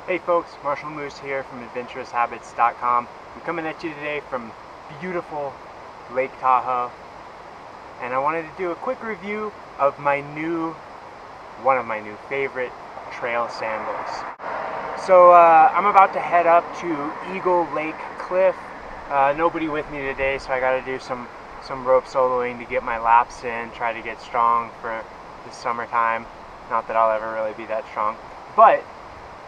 Hey folks, Marshall Moose here from AdventurousHabits.com. I'm coming at you today from beautiful Lake Tahoe, and I wanted to do a quick review of one of my new favorite trail sandals. So I'm about to head up to Eagle Lake Cliff. Nobody with me today, so I got to do some rope soloing to get my laps in, try to get strong for the summertime. Not that I'll ever really be that strong, but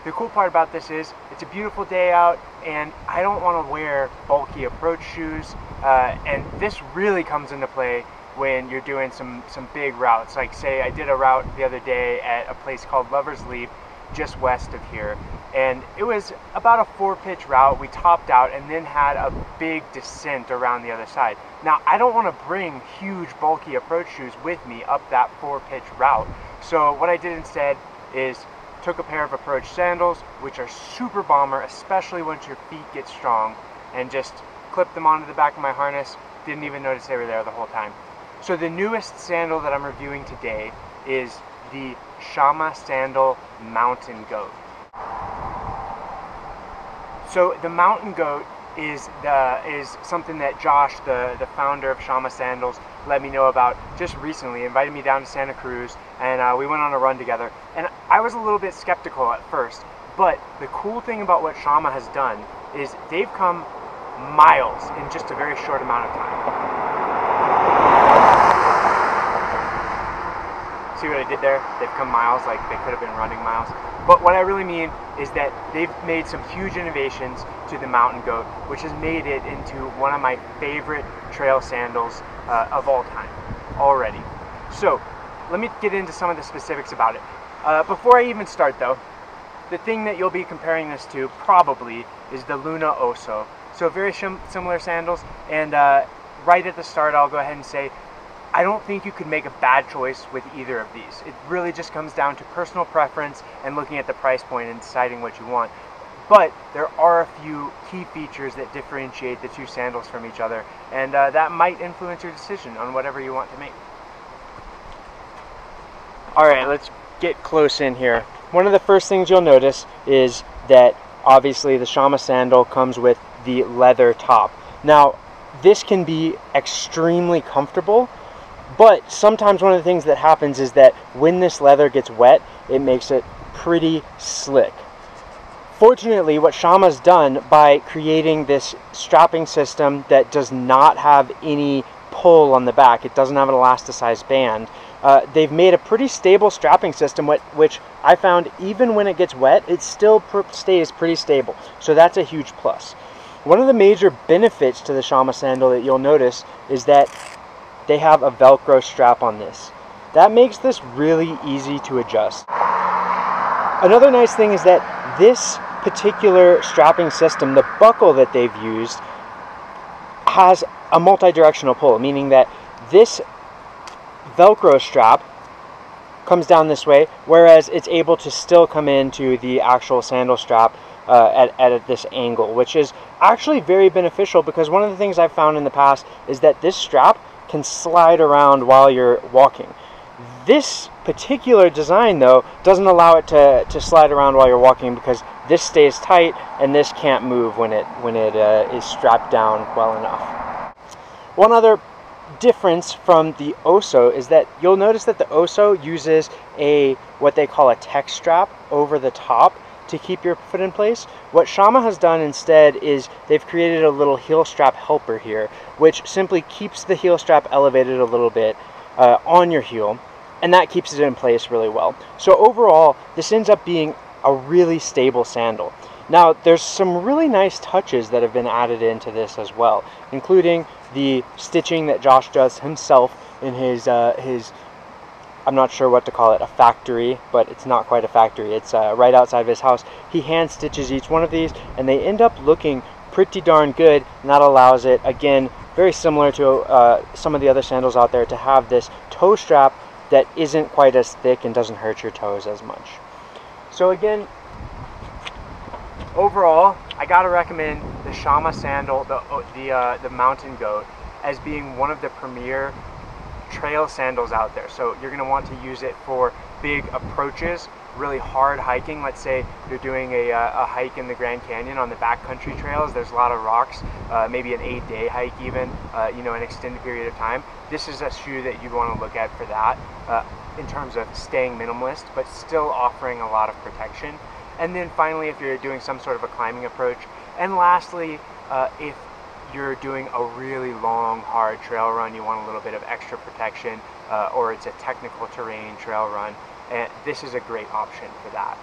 the cool part about this is it's a beautiful day out and I don't want to wear bulky approach shoes, and this really comes into play when you're doing some big routes. Like say I did a route the other day at a place called Lover's Leap just west of here, and it was about a 4-pitch route. We topped out and then had a big descent around the other side. Now I don't want to bring huge bulky approach shoes with me up that 4-pitch route, so what I did instead is took a pair of approach sandals, which are super bomber, especially once your feet get strong, and just clipped them onto the back of my harness. Didn't even notice they were there the whole time. So the newest sandal that I'm reviewing today is the Shama Sandal Mountain Goat. So the Mountain Goat is something that Josh, the founder of Shama Sandals, let me know about just recently. Invited me down to Santa Cruz, and we went on a run together. And I was a little bit skeptical at first, but the cool thing about what Shama has done is they've come miles in just a very short amount of time. See what I did there? They've come miles, like they could have been running miles. But what I really mean is that they've made some huge innovations to the Mountain Goat, which has made it into one of my favorite trail sandals of all time already. So let me get into some of the specifics about it. Before I even start though, the thing that you'll be comparing this to probably is the Luna Oso. So very similar sandals, and right at the start I'll go ahead and say I don't think you could make a bad choice with either of these. It really just comes down to personal preference and looking at the price point and deciding what you want. But there are a few key features that differentiate the two sandals from each other, and that might influence your decision on whatever you want to make. Alright, let's get close in here. One of the first things you'll notice is that obviously the Shama sandal comes with the leather top. Now, this can be extremely comfortable, but sometimes one of the things that happens is that when this leather gets wet, it makes it pretty slick. Fortunately, what Shama's done by creating this strapping system that does not have any pull on the back, it doesn't have an elasticized band, they've made a pretty stable strapping system, which I found even when it gets wet, it still stays pretty stable. So that's a huge plus. One of the major benefits to the Shama sandal that you'll notice is that they have a Velcro strap on this. That makes this really easy to adjust. Another nice thing is that this particular strapping system, the buckle that they've used, has a multi-directional pull, meaning that this Velcro strap comes down this way, whereas it's able to still come into the actual sandal strap at this angle, which is actually very beneficial, because one of the things I've found in the past is that this strap can slide around while you're walking. This particular design though doesn't allow it to slide around while you're walking, because this stays tight and this can't move when it is strapped down well enough. One other difference from the Oso is that you'll notice that the Oso uses what they call a tech strap over the top to keep your foot in place. What Shama has done instead is they've created a little heel strap helper here, which simply keeps the heel strap elevated a little bit on your heel, and that keeps it in place really well. So overall, this ends up being a really stable sandal. Now, there's some really nice touches that have been added into this as well, including the stitching that Josh does himself in his I'm not sure what to call it, a factory, but it's not quite a factory. It's right outside of his house. He hand stitches each one of these, and they end up looking pretty darn good, and that allows it, again, very similar to some of the other sandals out there, to have this toe strap that isn't quite as thick and doesn't hurt your toes as much. So again, overall, I gotta recommend the Shama sandal, the Mountain Goat, as being one of the premier trail sandals out there. So you're going to want to use it for big approaches really hard hiking, let's say you're doing a hike in the Grand Canyon on the backcountry trails, there's a lot of rocks, maybe an 8-day hike even, you know, an extended period of time, this is a shoe that you'd want to look at for that, in terms of staying minimalist, but still offering a lot of protection. And then finally, if you're doing some sort of a climbing approach. And lastly, if you're doing a really long, hard trail run, you want a little bit of extra protection, or it's a technical terrain trail run, and this is a great option for that.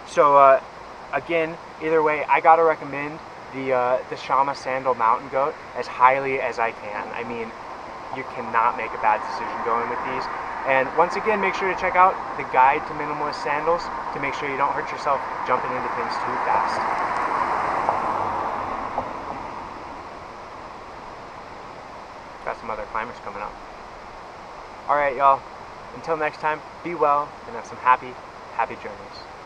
So again, either way, I gotta recommend the Shama Sandal Mountain Goat as highly as I can. I mean, you cannot make a bad decision going with these. And once again, make sure to check out the Guide to Minimalist Sandals to make sure you don't hurt yourself jumping into things too fast. Got some other climbers coming up. Alright, y'all. Until next time, be well and have some happy journeys.